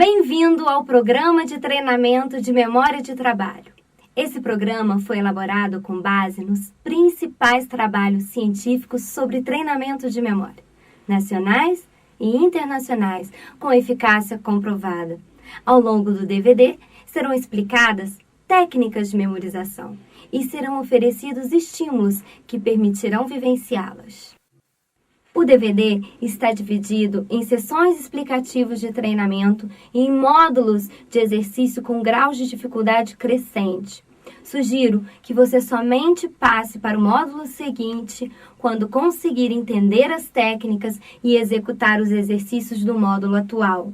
Bem-vindo ao Programa de Treinamento de Memória de Trabalho. Esse programa foi elaborado com base nos principais trabalhos científicos sobre treinamento de memória, nacionais e internacionais, com eficácia comprovada. Ao longo do DVD, serão explicadas técnicas de memorização e serão oferecidos estímulos que permitirão vivenciá-las. O DVD está dividido em sessões explicativas de treinamento e em módulos de exercício com graus de dificuldade crescente. Sugiro que você somente passe para o módulo seguinte quando conseguir entender as técnicas e executar os exercícios do módulo atual.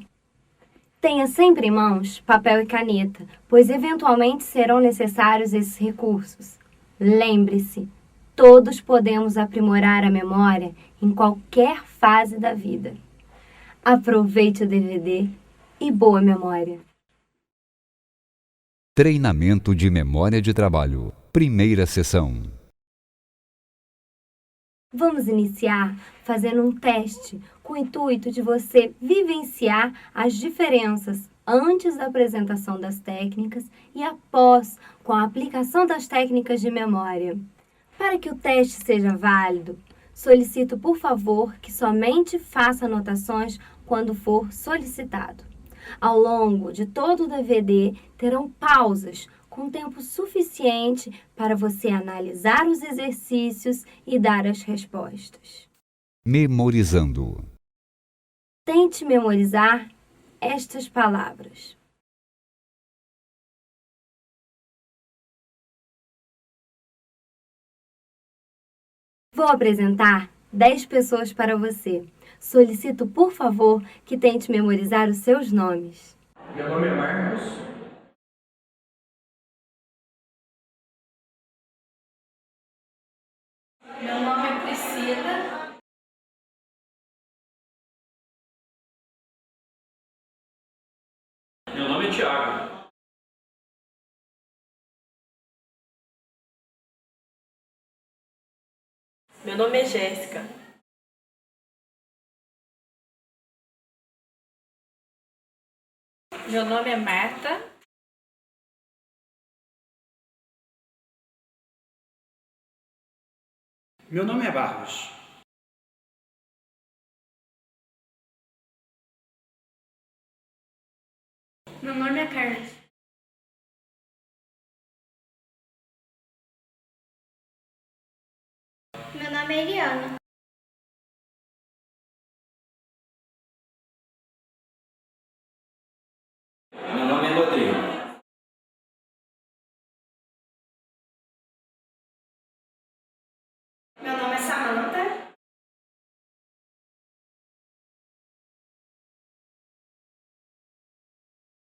Tenha sempre em mãos papel e caneta, pois eventualmente serão necessários esses recursos. Lembre-se, todos podemos aprimorar a memória em qualquer fase da vida. Aproveite o DVD e boa memória! Treinamento de memória de trabalho. Primeira sessão. Vamos iniciar fazendo um teste com o intuito de você vivenciar as diferenças antes da apresentação das técnicas e após, com a aplicação das técnicas de memória. Para que o teste seja válido, solicito, por favor, que somente faça anotações quando for solicitado. Ao longo de todo o DVD, terão pausas com tempo suficiente para você analisar os exercícios e dar as respostas. Memorizando. Tente memorizar estas palavras. Vou apresentar 10 pessoas para você. Solicito, por favor, que tente memorizar os seus nomes. Meu nome é Marcos. Meu nome é Priscila. Meu nome é Thiago. Meu nome é Jéssica. Meu nome é Marta. Meu nome é Barros. Meu nome é Carlos. Meu nome é Eliana. Meu nome é Rodrigo. Meu nome é Samantha.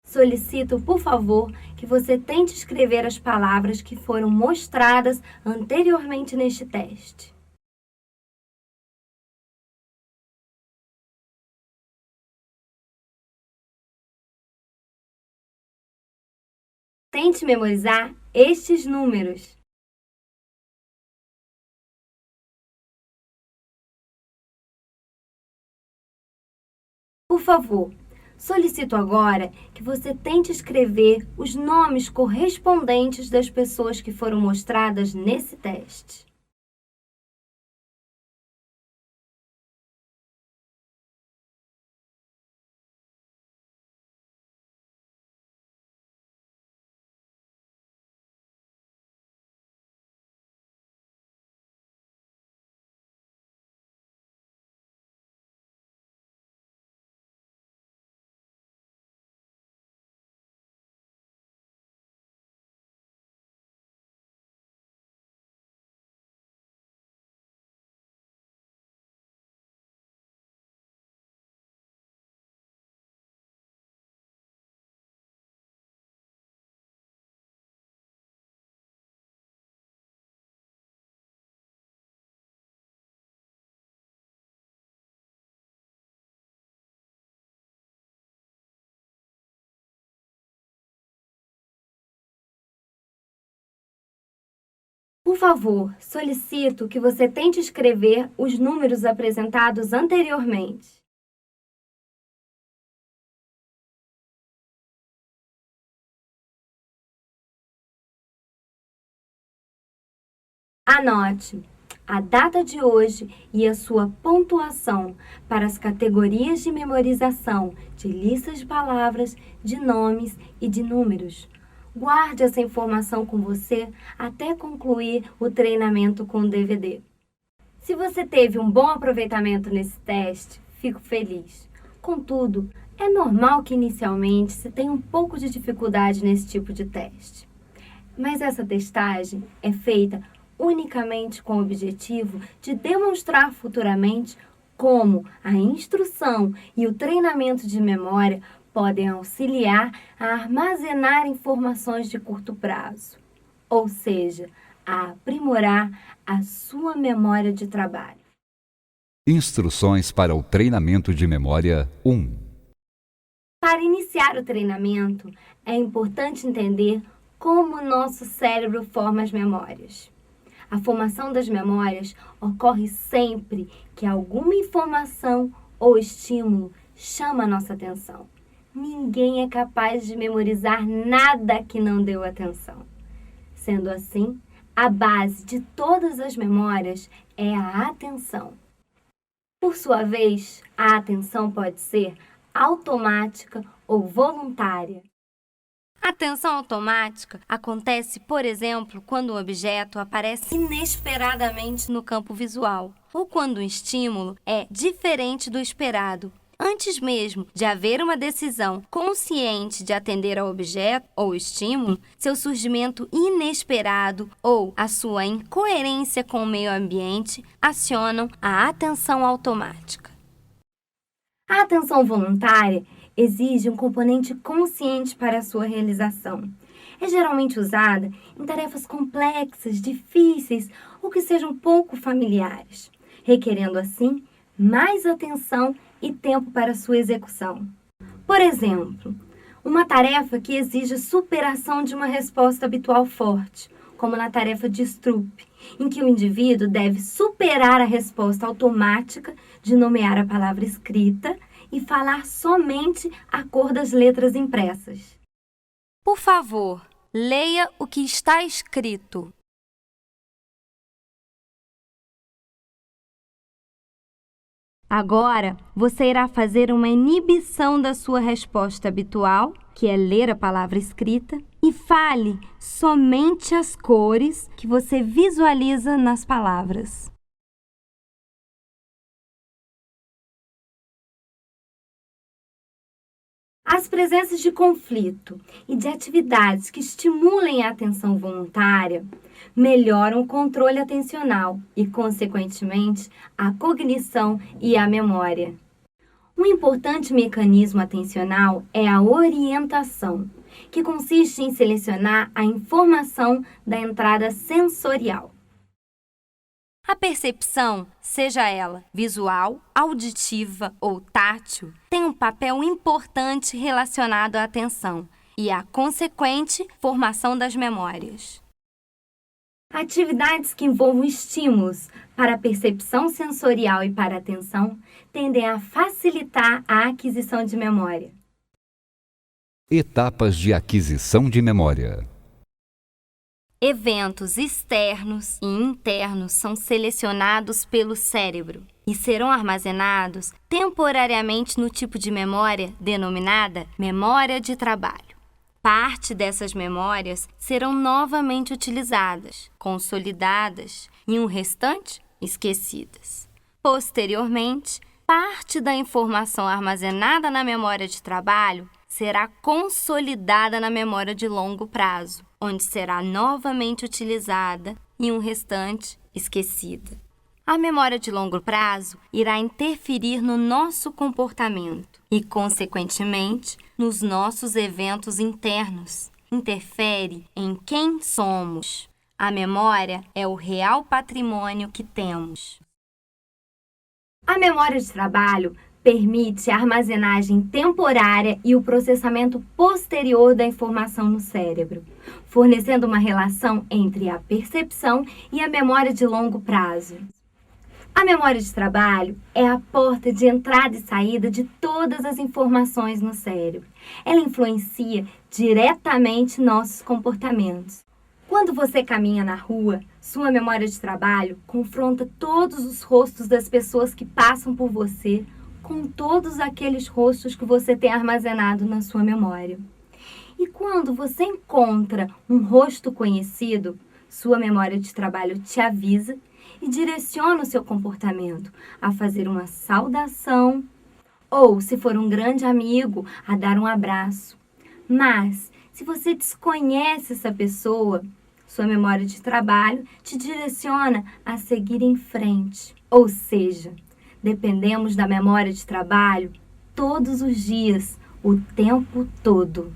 Solicito, por favor, que você tente escrever as palavras que foram mostradas anteriormente neste teste. Tente memorizar estes números. Por favor, solicito agora que você tente escrever os nomes correspondentes das pessoas que foram mostradas nesse teste. Por favor, solicito que você tente escrever os números apresentados anteriormente. Anote a data de hoje e a sua pontuação para as categorias de memorização de listas de palavras, de nomes e de números. Guarde essa informação com você até concluir o treinamento com o DVD. Se você teve um bom aproveitamento nesse teste, fico feliz. Contudo, é normal que inicialmente se tenha um pouco de dificuldade nesse tipo de teste. Mas essa testagem é feita unicamente com o objetivo de demonstrar futuramente como a instrução e o treinamento de memória podem auxiliar a armazenar informações de curto prazo, ou seja, a aprimorar a sua memória de trabalho. Instruções para o treinamento de memória 1. Para iniciar o treinamento, é importante entender como o nosso cérebro forma as memórias. A formação das memórias ocorre sempre que alguma informação ou estímulo chama a nossa atenção. Ninguém é capaz de memorizar nada que não deu atenção. Sendo assim, a base de todas as memórias é a atenção. Por sua vez, a atenção pode ser automática ou voluntária. A atenção automática acontece, por exemplo, quando um objeto aparece inesperadamente no campo visual ou quando um estímulo é diferente do esperado. Antes mesmo de haver uma decisão consciente de atender ao objeto ou estímulo, seu surgimento inesperado ou a sua incoerência com o meio ambiente acionam a atenção automática. A atenção voluntária exige um componente consciente para a sua realização. É geralmente usada em tarefas complexas, difíceis ou que sejam pouco familiares, requerendo assim mais atenção e tempo para sua execução. Por exemplo, uma tarefa que exige superação de uma resposta habitual forte, como na tarefa de Stroop, em que o indivíduo deve superar a resposta automática de nomear a palavra escrita e falar somente a cor das letras impressas. Por favor, leia o que está escrito. Agora, você irá fazer uma inibição da sua resposta habitual, que é ler a palavra escrita, e fale somente as cores que você visualiza nas palavras. As presenças de conflito e de atividades que estimulem a atenção voluntária melhoram o controle atencional e, consequentemente, a cognição e a memória. Um importante mecanismo atencional é a orientação, que consiste em selecionar a informação da entrada sensorial. A percepção, seja ela visual, auditiva ou tátil, tem um papel importante relacionado à atenção e à consequente formação das memórias. Atividades que envolvam estímulos para a percepção sensorial e para a atenção tendem a facilitar a aquisição de memória. Etapas de aquisição de memória. Eventos externos e internos são selecionados pelo cérebro e serão armazenados temporariamente no tipo de memória denominada memória de trabalho. Parte dessas memórias serão novamente utilizadas, consolidadas e o restante esquecidas. Posteriormente, parte da informação armazenada na memória de trabalho será consolidada na memória de longo prazo, onde será novamente utilizada e o restante esquecida. A memória de longo prazo irá interferir no nosso comportamento e, consequentemente, nos nossos eventos internos. Interfere em quem somos. A memória é o real patrimônio que temos. A memória de trabalho permite a armazenagem temporária e o processamento posterior da informação no cérebro, fornecendo uma relação entre a percepção e a memória de longo prazo. A memória de trabalho é a porta de entrada e saída de todas as informações no cérebro. Ela influencia diretamente nossos comportamentos. Quando você caminha na rua, sua memória de trabalho confronta todos os rostos das pessoas que passam por você com todos aqueles rostos que você tem armazenado na sua memória. E quando você encontra um rosto conhecido, sua memória de trabalho te avisa e direciona o seu comportamento a fazer uma saudação ou, se for um grande amigo, a dar um abraço. Mas, se você desconhece essa pessoa, sua memória de trabalho te direciona a seguir em frente. Ou seja, dependemos da memória de trabalho todos os dias, o tempo todo.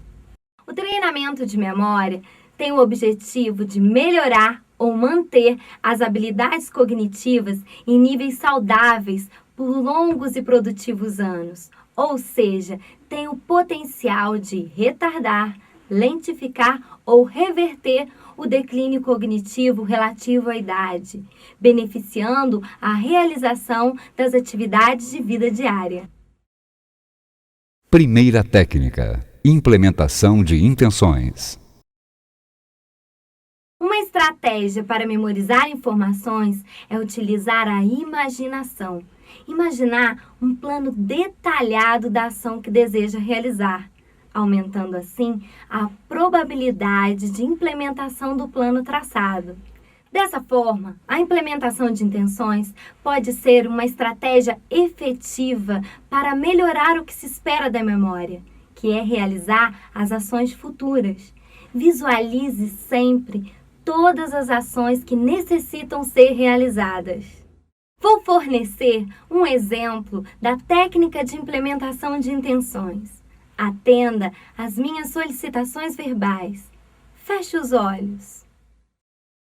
O treinamento de memória tem o objetivo de melhorar ou manter as habilidades cognitivas em níveis saudáveis por longos e produtivos anos. Ou seja, tem o potencial de retardar, lentificar ou reverter o declínio cognitivo relativo à idade, beneficiando a realização das atividades de vida diária. Primeira técnica: implementação de intenções. Uma estratégia para memorizar informações é utilizar a imaginação. Imaginar um plano detalhado da ação que deseja realizar, aumentando assim a probabilidade de implementação do plano traçado. Dessa forma, a implementação de intenções pode ser uma estratégia efetiva para melhorar o que se espera da memória, que é realizar as ações futuras. Visualize sempre todas as ações que necessitam ser realizadas. Vou fornecer um exemplo da técnica de implementação de intenções. Atenda às minhas solicitações verbais. Feche os olhos.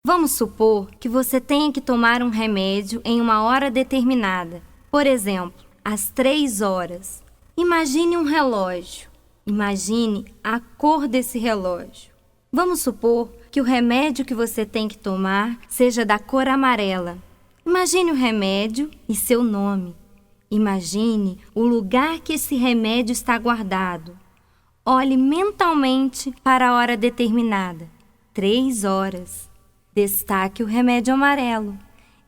Vamos supor que você tenha que tomar um remédio em uma hora determinada. Por exemplo, às 3 horas. Imagine um relógio. Imagine a cor desse relógio. Vamos supor que o remédio que você tem que tomar seja da cor amarela. Imagine o remédio e seu nome. Imagine o lugar que esse remédio está guardado. Olhe mentalmente para a hora determinada. 3 horas. Destaque o remédio amarelo.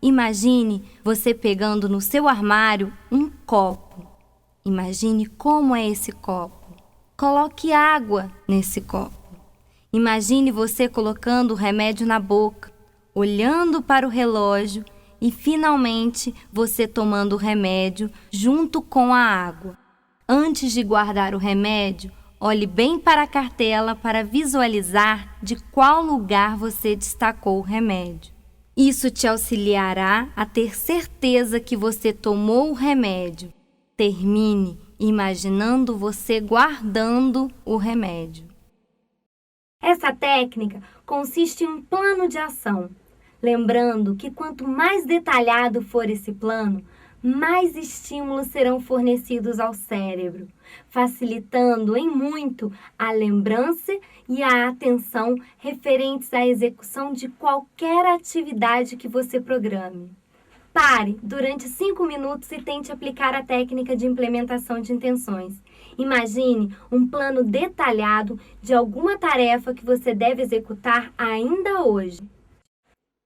Imagine você pegando no seu armário um copo. Imagine como é esse copo. Coloque água nesse copo. Imagine você colocando o remédio na boca, olhando para o relógio e, finalmente, você tomando o remédio junto com a água. Antes de guardar o remédio, olhe bem para a cartela para visualizar de qual lugar você destacou o remédio. Isso te auxiliará a ter certeza que você tomou o remédio. Termine imaginando você guardando o remédio. Essa técnica consiste em um plano de ação. Lembrando que quanto mais detalhado for esse plano, mais estímulos serão fornecidos ao cérebro, facilitando em muito a lembrança e a atenção referentes à execução de qualquer atividade que você programe. Pare durante 5 minutos e tente aplicar a técnica de implementação de intenções. Imagine um plano detalhado de alguma tarefa que você deve executar ainda hoje.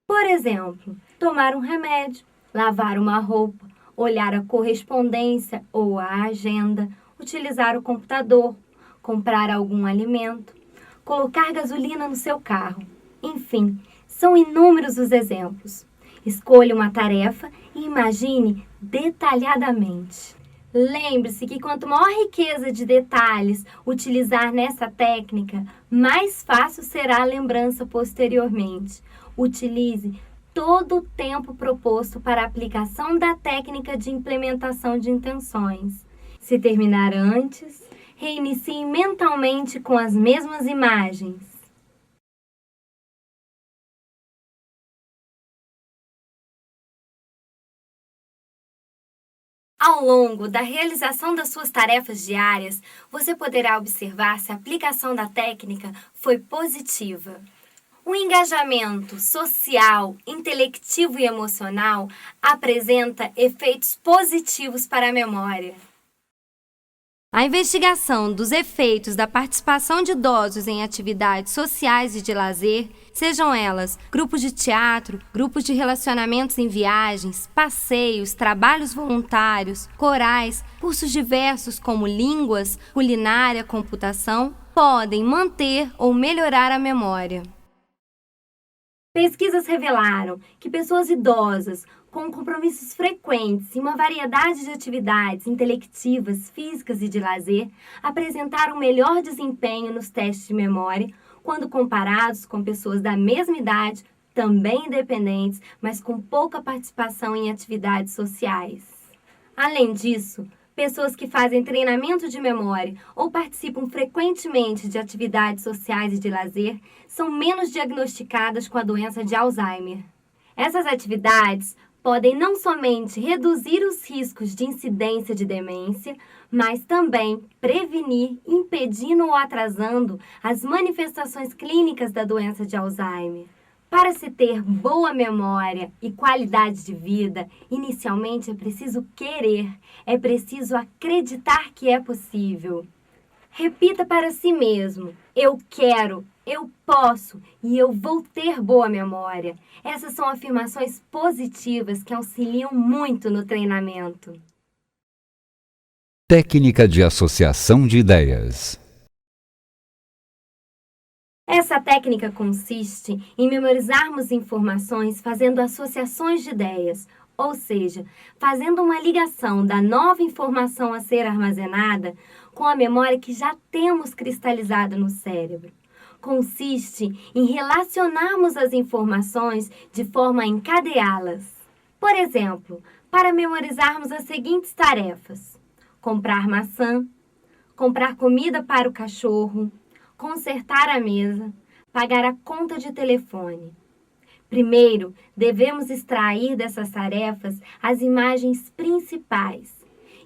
Por exemplo, tomar um remédio, lavar uma roupa, olhar a correspondência ou a agenda, utilizar o computador, comprar algum alimento, colocar gasolina no seu carro. Enfim, são inúmeros os exemplos. Escolha uma tarefa e imagine detalhadamente. Lembre-se que quanto maior riqueza de detalhes utilizar nessa técnica, mais fácil será a lembrança posteriormente. Utilize todo o tempo proposto para a aplicação da técnica de implementação de intenções. Se terminar antes, reinicie mentalmente com as mesmas imagens. Ao longo da realização das suas tarefas diárias, você poderá observar se a aplicação da técnica foi positiva. O engajamento social, intelectivo e emocional apresenta efeitos positivos para a memória. A investigação dos efeitos da participação de idosos em atividades sociais e de lazer Sejam elas grupos de teatro, grupos de relacionamentos em viagens, passeios, trabalhos voluntários, corais, cursos diversos como línguas, culinária, computação, podem manter ou melhorar a memória. Pesquisas revelaram que pessoas idosas com compromissos frequentes e uma variedade de atividades intelectivas, físicas e de lazer apresentaram melhor desempenho nos testes de memória quando comparados com pessoas da mesma idade, também independentes, mas com pouca participação em atividades sociais. Além disso, pessoas que fazem treinamento de memória ou participam frequentemente de atividades sociais e de lazer são menos diagnosticadas com a doença de Alzheimer. Essas atividades podem não somente reduzir os riscos de incidência de demência, mas também prevenir, impedindo ou atrasando as manifestações clínicas da doença de Alzheimer. Para se ter boa memória e qualidade de vida, inicialmente é preciso querer, é preciso acreditar que é possível. Repita para si mesmo: eu quero, eu posso e eu vou ter boa memória. Essas são afirmações positivas que auxiliam muito no treinamento. Técnica de associação de ideias. Essa técnica consiste em memorizarmos informações fazendo associações de ideias, ou seja, fazendo uma ligação da nova informação a ser armazenada com a memória que já temos cristalizada no cérebro. Consiste em relacionarmos as informações de forma a encadeá-las. Por exemplo, para memorizarmos as seguintes tarefas: comprar maçã, comprar comida para o cachorro, consertar a mesa, pagar a conta de telefone. Primeiro, devemos extrair dessas tarefas as imagens principais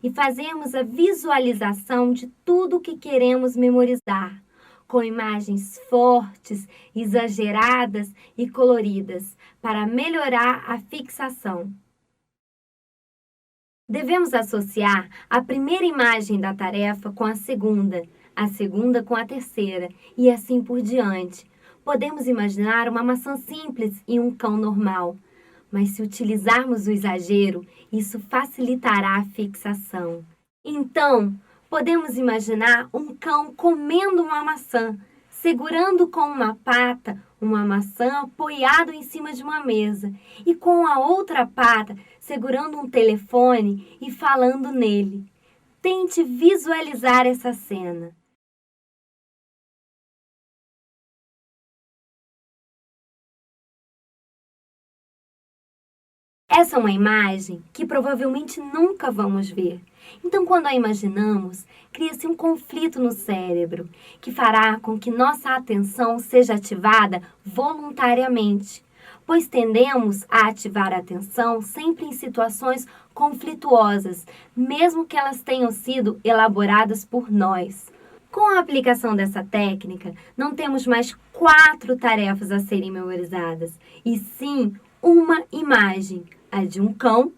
e fazermos a visualização de tudo o que queremos memorizar, com imagens fortes, exageradas e coloridas, para melhorar a fixação. Devemos associar a primeira imagem da tarefa com a segunda com a terceira e assim por diante. Podemos imaginar uma maçã simples e um cão normal, mas se utilizarmos o exagero, isso facilitará a fixação. Então, podemos imaginar um cão comendo uma maçã, segurando com uma pata uma maçã apoiado em cima de uma mesa e com a outra pata segurando um telefone e falando nele. Tente visualizar essa cena. Essa é uma imagem que provavelmente nunca vamos ver. Então, quando a imaginamos, cria-se um conflito no cérebro, que fará com que nossa atenção seja ativada voluntariamente, pois tendemos a ativar a atenção sempre em situações conflituosas, mesmo que elas tenham sido elaboradas por nós. Com a aplicação dessa técnica, não temos mais 4 tarefas a serem memorizadas, e sim uma imagem, a de um cão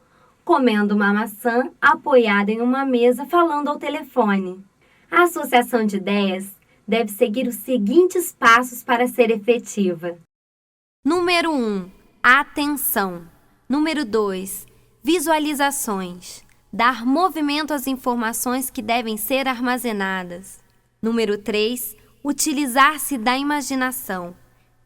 comendo uma maçã apoiada em uma mesa falando ao telefone. A associação de ideias deve seguir os seguintes passos para ser efetiva. Número 1. Atenção. Número 2. Visualizações. Dar movimento às informações que devem ser armazenadas. Número 3. Utilizar-se da imaginação.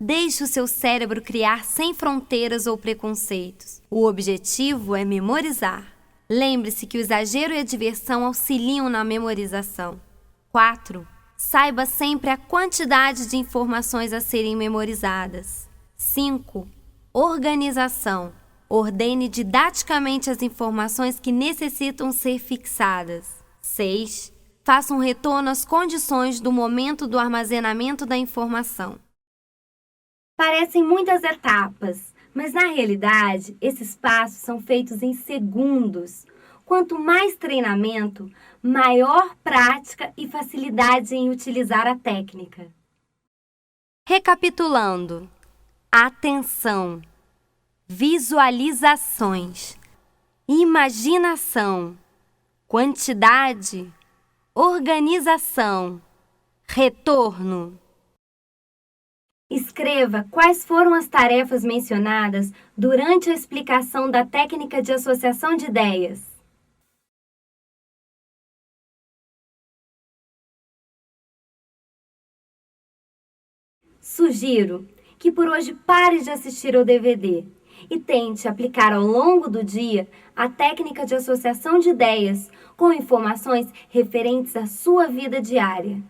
Deixe o seu cérebro criar sem fronteiras ou preconceitos. O objetivo é memorizar. Lembre-se que o exagero e a diversão auxiliam na memorização. 4. Saiba sempre a quantidade de informações a serem memorizadas. 5. Organização. Ordene didaticamente as informações que necessitam ser fixadas. 6. Faça um retorno às condições do momento do armazenamento da informação. Parecem muitas etapas, mas na realidade, esses passos são feitos em segundos. Quanto mais treinamento, maior prática e facilidade em utilizar a técnica. Recapitulando: atenção, visualizações, imaginação, quantidade, organização, retorno. Escreva quais foram as tarefas mencionadas durante a explicação da técnica de associação de ideias. Sugiro que por hoje pare de assistir ao DVD e tente aplicar ao longo do dia a técnica de associação de ideias com informações referentes à sua vida diária.